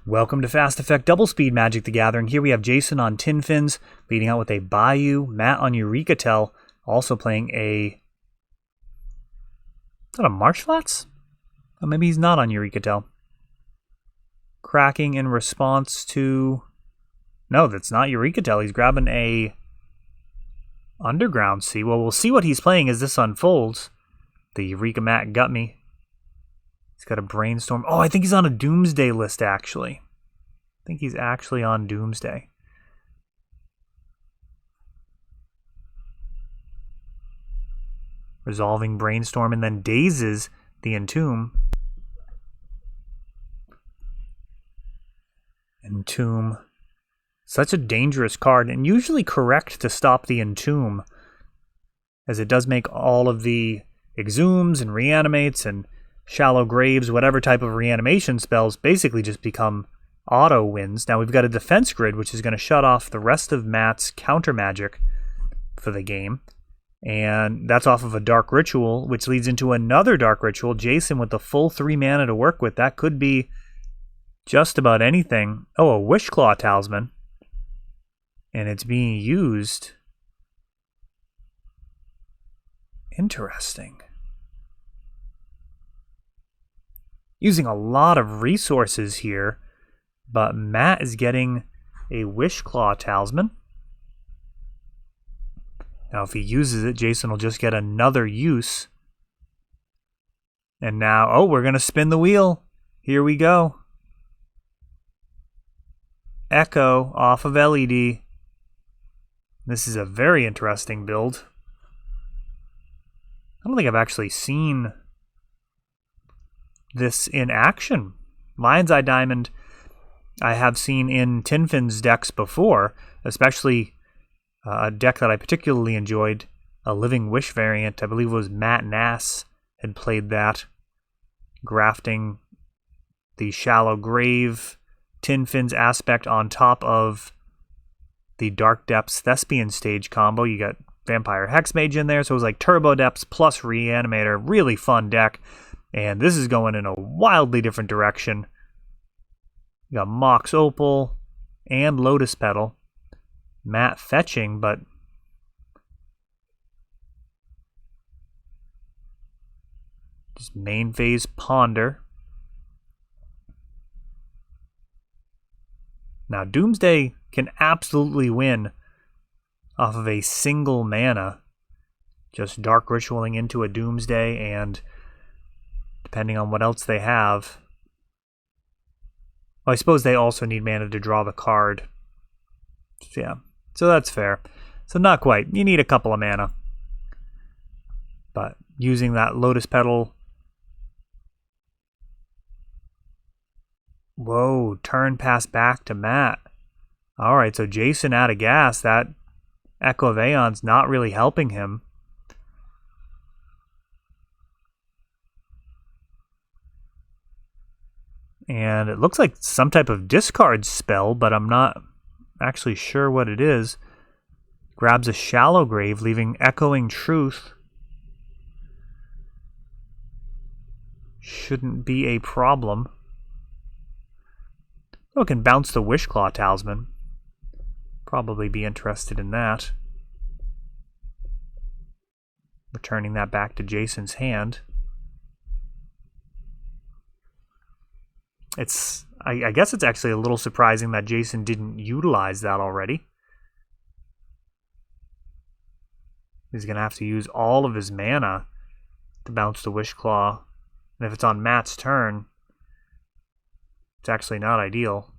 Welcome to Fast Effect Double Speed Magic the Gathering. Here we have Jason on Tin Fins, leading out with a Bayou, Matt on Eureka Tell, also playing a... Is that a Marsh Flats? Oh, maybe he's not on Eureka Tell. Cracking in response to... No, that's not Eureka Tell. He's grabbing a Underground Sea. Well, we'll see what he's playing as this unfolds. The Eureka Matt got me. He's got a Brainstorm. Oh, I think he's on a Doomsday list, actually. I think he's actually on Doomsday. Resolving Brainstorm and then dazes the Entomb. Entomb. Such a dangerous card, and usually correct to stop the Entomb, as it does make all of the Exhumes and Reanimates and Shallow Graves, whatever type of reanimation spells, basically just become auto wins. Now we've got a Defense Grid, which is going to shut off the rest of Matt's counter magic for the game. And that's off of a Dark Ritual, which leads into another Dark Ritual. Jason with the full 3 mana to work with. That could be just about anything. Oh, a Wishclaw Talisman. And it's being used. Interesting. Using a lot of resources here, but Matt is getting a Wishclaw Talisman. Now if he uses it, Jason will just get another use. And now, oh, we're going to spin the wheel. Here we go. Echo off of LED. This is a very interesting build. I don't think I've actually seen this in action. Lion's Eye Diamond I have seen in Tin Fins decks before, especially a deck that I particularly enjoyed, a Living Wish variant. I believe it was Matt Nass had played that, grafting the Shallow Grave Tin Fins aspect on top of the Dark Depths Thespian stage combo. You got Vampire Hexmage in there, so it was like Turbo Depths plus Reanimator. Really fun deck. And this is going in a wildly different direction. You got Mox Opal and Lotus Petal. Matt fetching, but just main phase Ponder. Now Doomsday can absolutely win off of a single mana. Just Dark Ritualing into a Doomsday, and depending on what else they have. Well, I suppose they also need mana to draw the card. Yeah, so that's fair. So not quite. You need a couple of mana. But using that Lotus Petal. Whoa, turn pass back to Matt. Alright, so Jason out of gas. That Echo of Aeon's not really helping him. And it looks like some type of discard spell, but I'm not actually sure what it is. Grabs a Shallow Grave, leaving Echoing Truth. Shouldn't be a problem. Oh, can bounce the Wishclaw Talisman. Probably be interested in that. Returning that back to Jason's hand. I guess it's actually a little surprising that Jason didn't utilize that already. He's going to have to use all of his mana to bounce the Wishclaw. And if it's on Matt's turn, it's actually not ideal.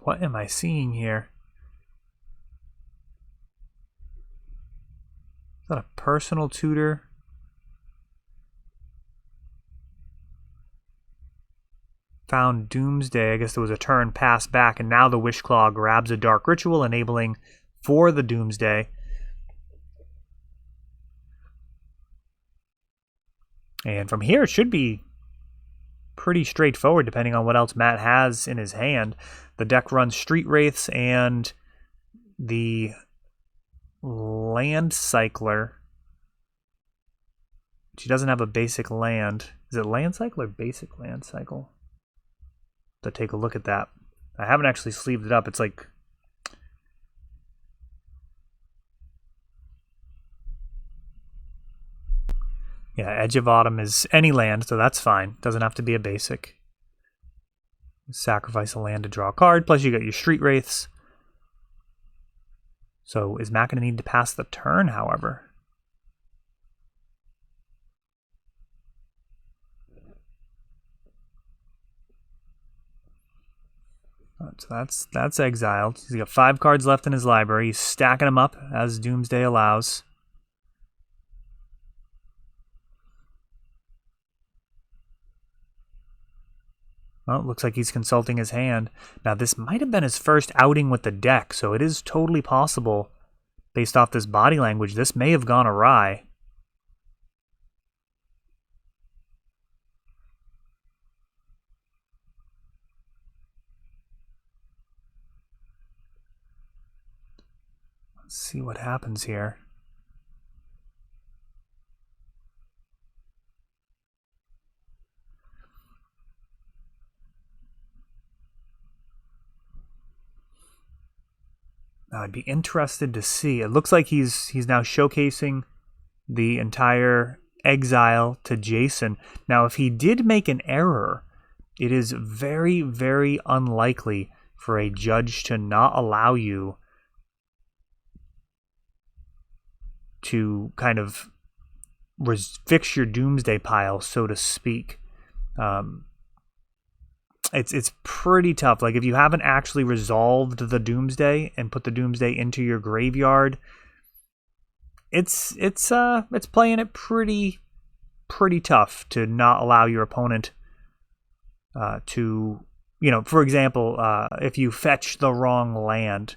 What am I seeing here? Is that a personal tutor? Found Doomsday. I guess there was a turn pass back, and now the Wishclaw grabs a Dark Ritual, enabling for the Doomsday. And from here, it should be pretty straightforward depending on what else Matt has in his hand. The deck runs Street Wraiths and the Land Cycler. She doesn't have a basic land. Is it Land Cycle or basic Land Cycle? To take a look at that. I haven't actually sleeved it up. It's like... yeah, Edge of Autumn is any land, so that's fine. Doesn't have to be a basic. Sacrifice a land to draw a card, plus you got your Street Wraiths. So is Matt going to need to pass the turn, however? So that's exiled. He's got 5 cards left in his library. He's stacking them up as Doomsday allows. Well, it looks like he's consulting his hand. Now, this might have been his first outing with the deck, so it is totally possible, based off this body language, this may have gone awry. Let's see what happens here. I'd be interested to see. It looks like he's now showcasing the entire exile to Jason. Now, if he did make an error, it is very, very unlikely for a judge to not allow you to kind of fix your Doomsday pile, so to speak. It's pretty tough. Like, if you haven't actually resolved the Doomsday and put the Doomsday into your graveyard, it's playing it pretty tough to not allow your opponent to, you know, for example, if you fetch the wrong land,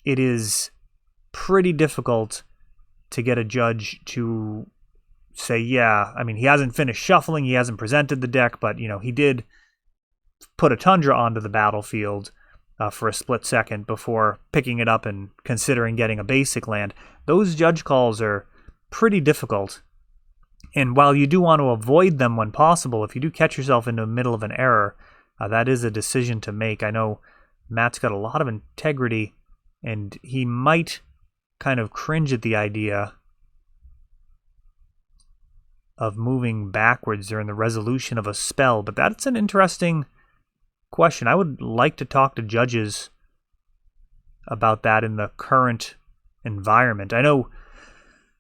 it is pretty difficult to get a judge to say, yeah, I mean, he hasn't finished shuffling, he hasn't presented the deck, but, you know, he did put a Tundra onto the battlefield for a split second before picking it up and considering getting a basic land. Those judge calls are pretty difficult. And while you do want to avoid them when possible, if you do catch yourself in the middle of an error, that is a decision to make. I know Matt's got a lot of integrity, and he might kind of cringe at the idea of moving backwards during the resolution of a spell, but that's an interesting question. I would like to talk to judges about that in the current environment. I know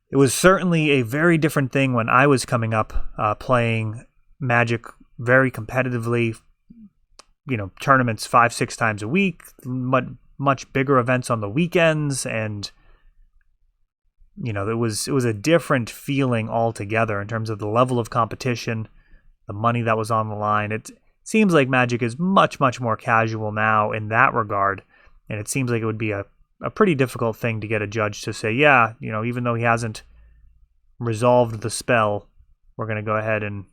it was certainly a very different thing when I was coming up playing Magic very competitively, you know, tournaments 5-6 times a week, much bigger events on the weekends, and you know, it was a different feeling altogether in terms of the level of competition, the money that was on the line. It seems like Magic is much more casual now in that regard, and it seems like it would be a pretty difficult thing to get a judge to say, yeah, you know, even though he hasn't resolved the spell, we're going to go ahead and...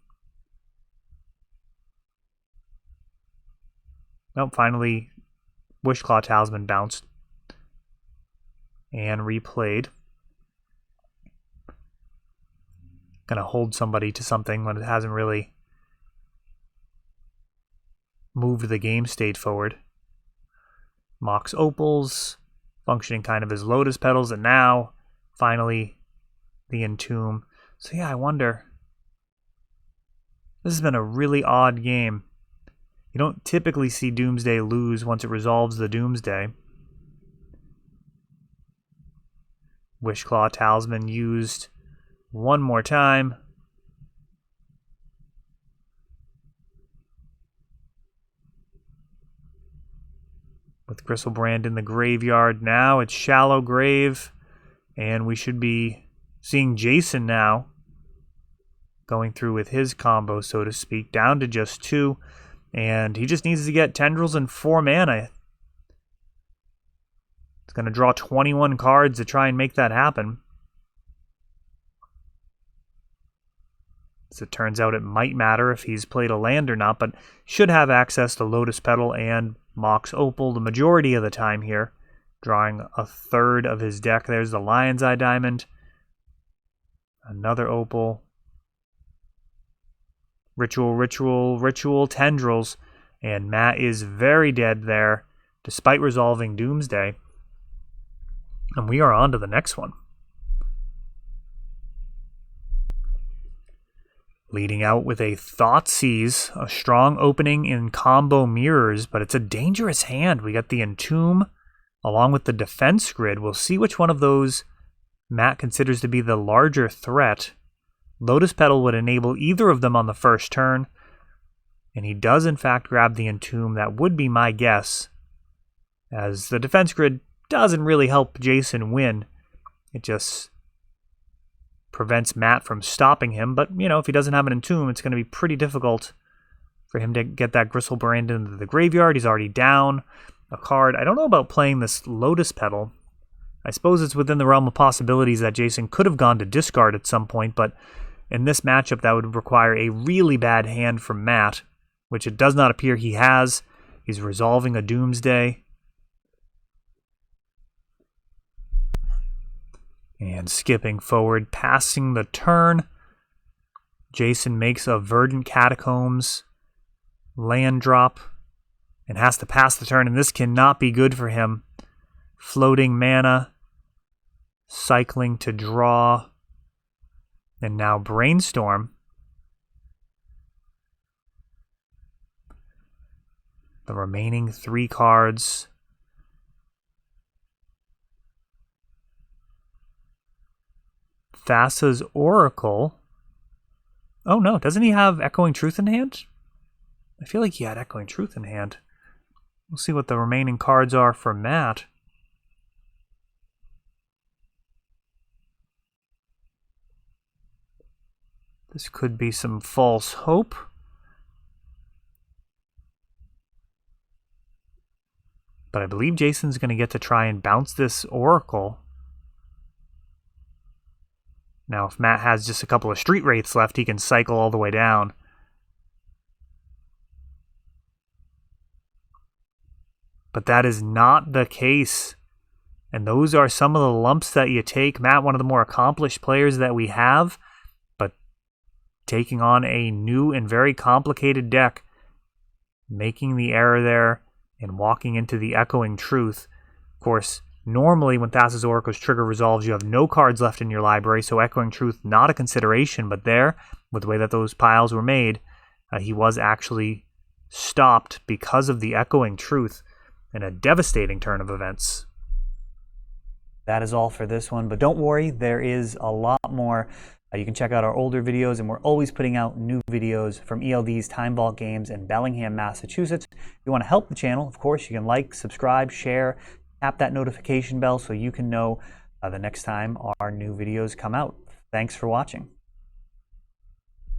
Nope, finally, Wishclaw Talisman bounced and replayed. Going to hold somebody to something when it hasn't really moved the game state forward. Mox Opals, functioning kind of as Lotus Petals, and now, finally, the Entomb. So yeah, I wonder. This has been a really odd game. You don't typically see Doomsday lose once it resolves the Doomsday. Wishclaw Talisman used one more time. With Gristlebrand in the graveyard now, it's Shallow Grave, and we should be seeing Jason now going through with his combo, so to speak, down to just 2, and he just needs to get Tendrils and 4 mana. It's going to draw 21 cards to try and make that happen. As it turns out, it might matter if he's played a land or not, but should have access to Lotus Petal and Mox Opal the majority of the time here, drawing a third of his deck. There's the Lion's Eye Diamond, another Opal, Ritual, Tendrils, and Matt is very dead there, despite resolving Doomsday. And we are on to the next one. Leading out with a Thoughtseize, a strong opening in combo mirrors, but it's a dangerous hand. We got the Entomb along with the Defense Grid. We'll see which one of those Matt considers to be the larger threat. Lotus Petal would enable either of them on the first turn, and he does in fact grab the Entomb. That would be my guess, as the Defense Grid doesn't really help Jason win. It just prevents Matt from stopping him, but if he doesn't have an Entomb, it's going to be pretty difficult for him to get that Gristlebrand into the graveyard. He's already down a card. I don't know about playing this Lotus Petal. I suppose it's within the realm of possibilities that Jason could have gone to discard at some point, but in this matchup that would require a really bad hand from Matt, which it does not appear he has. He's resolving a Doomsday. And skipping forward, passing the turn, Jason makes a Verdant Catacombs land drop and has to pass the turn, and this cannot be good for him. Floating mana, cycling to draw, and now Brainstorm. The remaining 3 cards. Thassa's Oracle. Oh no, doesn't he have Echoing Truth in hand? I feel like he had Echoing Truth in hand. We'll see what the remaining cards are for Matt. This could be some False Hope. But I believe Jason's going to get to try and bounce this Oracle. Now, if Matt has just a couple of Street Wraiths left, he can cycle all the way down. But that is not the case. And those are some of the lumps that you take. Matt, one of the more accomplished players that we have, but taking on a new and very complicated deck, making the error there and walking into the Echoing Truth. Of course, normally when Thassa's Oracle's trigger resolves, you have no cards left in your library, so Echoing Truth not a consideration, but there, with the way that those piles were made, he was actually stopped because of the Echoing Truth in a devastating turn of events. That is all for this one, but don't worry, there is a lot more. You can check out our older videos, and we're always putting out new videos from ELD's Time Vault Games in Bellingham, Massachusetts. If you want to help the channel, of course, you can like, subscribe, share, tap that notification bell so you can know the next time our new videos come out. Thanks for watching.